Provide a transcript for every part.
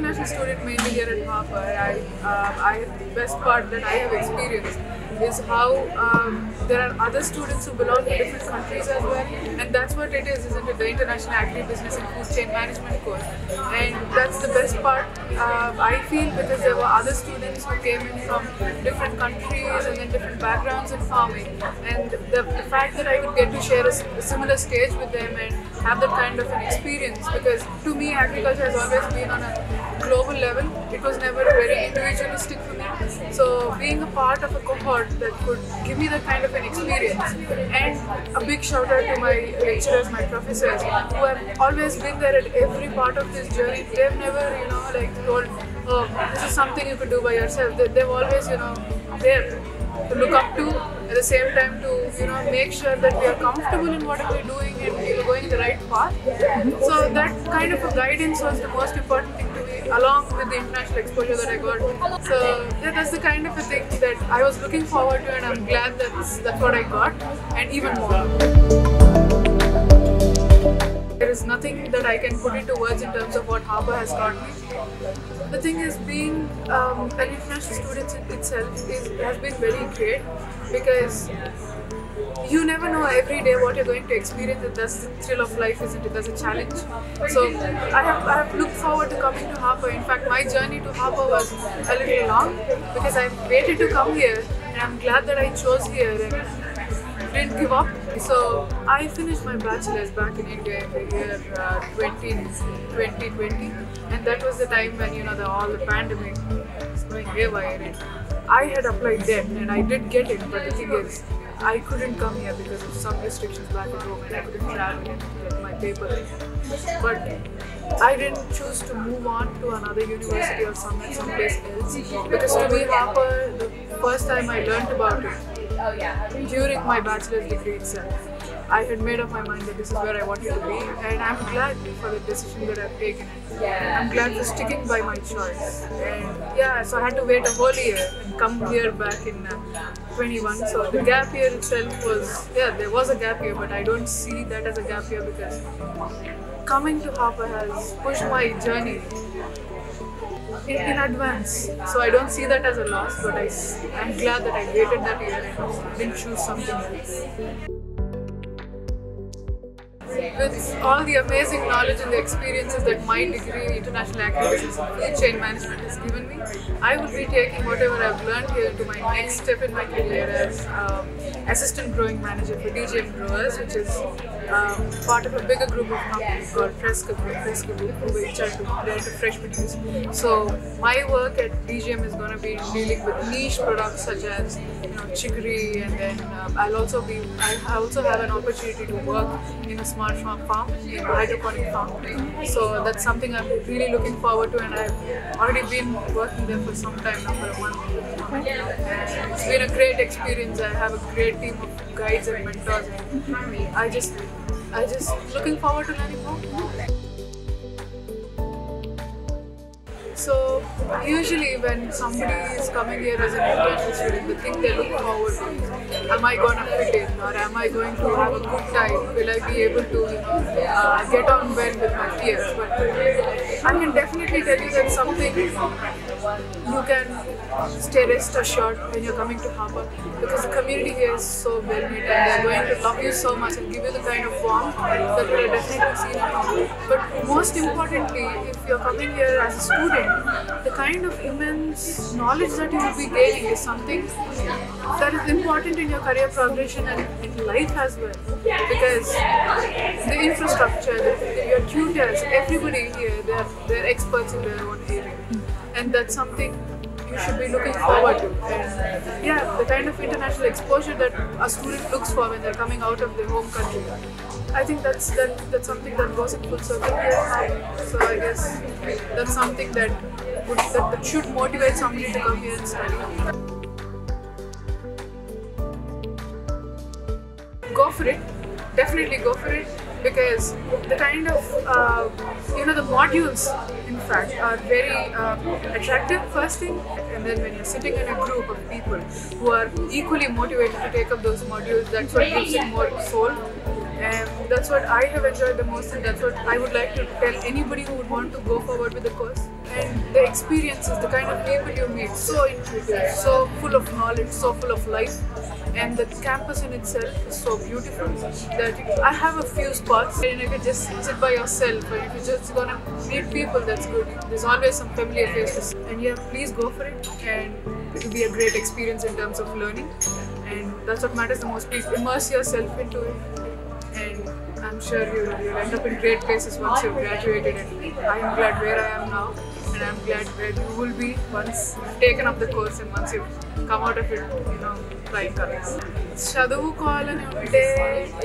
international student mainly here at Harper, the best part that I have experienced is how there are other students who belong to different countries as well, and that's what it is, isn't it? The International Agribusiness and Food Chain Management course, and that's the best part. I feel, because there were other students who came in from different countries and then different backgrounds in farming, and the fact that I could get to share a similar stage with them and have that kind of an experience, because to me agriculture has always been on a global level. It was never very individualistic for me. So being a part of a cohort that could give me that kind of an experience, and a big shout out to my lecturers, my professors, who have always been there at every part of this journey. They've never, like told, oh, this is something you could do by yourself. They've always, there to look up to, at the same time to make sure that we are comfortable in whatever we're doing and we're going in the right path. So that kind of a guidance was the most important thing to me, along with the international exposure that I got. So yeah, that's the kind of a thing that I was looking forward to, and I'm glad that's what I got, and even more. There is nothing that I can put into words in terms of what Harper has taught me. The thing is, being an international student itself has been very great, because you never know every day what you're going to experience, and that's the thrill of life, isn't it? That's a challenge. So I have looked forward to coming to Harper. In fact, my journey to Harper was a little long, because I waited to come here, and I'm glad that I chose here and didn't give up. So I finished my bachelor's back in India in the year 2020, and that was the time when all the pandemic was going haywire. I had applied then, and I did get it, but the thing is, I couldn't come here because of some restrictions back at home, and I couldn't travel and get my paper. But I didn't choose to move on to another university or someplace else, because to me Harper, the first time I learned about it during my bachelor's degree itself. I had made up my mind that this is where I wanted to be, and I'm glad for the decision that I've taken. I'm glad for sticking by my choice. And yeah, so I had to wait a whole year and come here back in 21. So the gap year itself was, there was a gap year, but I don't see that as a gap year, because coming to Harper has pushed my journey in advance. So I don't see that as a loss, but I'm glad that I waited that year and didn't choose something else. With all the amazing knowledge and the experiences that my degree in International Agribusiness and Food Chain Management has given me, I would be taking whatever I've learned here to my next step in my career as Assistant Growing Manager for DGM Growers, which is part of a bigger group of companies called Fresca Group, who are in charge of fresh produce. So my work at DGM is going to be dealing with niche products such as chicory, and then I also have an opportunity to work in a smart farm, in a hydroponic farm. So that's something I'm really looking forward to, and I've already been working there for some time now, for a month. And it's been a great experience. I have a great team of guides and mentors, and I just looking forward to learning more. So usually when somebody is coming here as an international student, the thing they look forward to is, am I going to fit in, or am I going to have a good time? Will I be able to get on well with my peers? But I can definitely tell you that something you can stay rest assured when you're coming to Harper, because the community here is so well knit, and they're going to love you so much and give you the kind of warmth that we're definitely seen at home. But most importantly, if you're coming here as a student, the kind of immense knowledge that you will be gaining is something that is important in your career progression and in life as well, because the infrastructure, your tutors, everybody here, they're experts in their own area, and that's something you should be looking forward to. And yeah, the kind of international exposure that a student looks for when they're coming out of their home country, I think that's something that goes in full circle here. So I guess that's something that should motivate somebody to come here and study. Go for it. Definitely go for it, because the kind of the modules in fact are very attractive, first thing, and then when you're sitting in a group of people who are equally motivated to take up those modules, that's what gives it more soul. And that's what I have enjoyed the most, and that's what I would like to tell anybody who would want to go forward with the course. And the experiences, the kind of people you meet, so intuitive, so full of knowledge, so full of life. And the campus in itself is so beautiful that I have a few spots and you can just sit by yourself, and if you're just gonna meet people, that's good. There's always some familiar faces, and yeah, please go for it, and it will be a great experience in terms of learning, and that's what matters the most. Please immerse yourself into it, and I'm sure you'll end up in great places once you've graduated. And I am glad where I am now, and I'm glad where you will be once you've taken up the course and once you've come out of it, flying colors. చదువుకోవాలని ఉంటే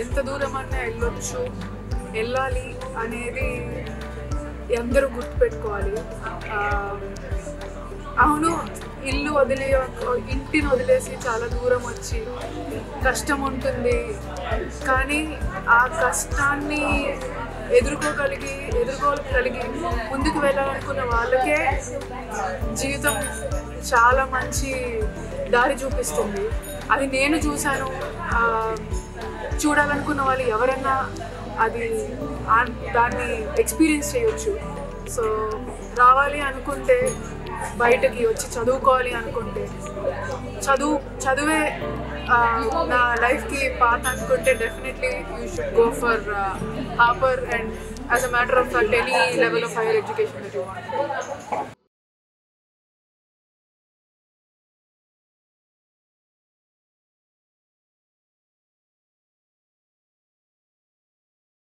ఎంత దూరమన్నా వెళ్ళొచ్చు, వెళ్ళాలి అనేది అందరూ గుర్తుపెట్టుకోవాలి. అవును, ఇంటిని వదిలేసి చాలా దూరం వచ్చి కష్టం ఉంటుంది, కానీ ఆ కష్టాన్ని ఎదుర్కోగలిగి ముందుకు వెళ్ళాలనుకున్న వాళ్ళకే జీవితం చాలా మంచి దారి చూపిస్తుంది. అది నేను చూశాను. చూడాలనుకున్న వాళ్ళు ఎవరైనా దాన్ని ఎక్స్పీరియన్స్ చేయొచ్చు. సో రావాలి అనుకుంటే, బయటకి వచ్చి చదువుకోవాలి అనుకుంటే, చదువే నా లైఫ్కి పాత్ అనుకుంటే definitely you should go for Harper, and as a matter of fact any level of higher education that you want.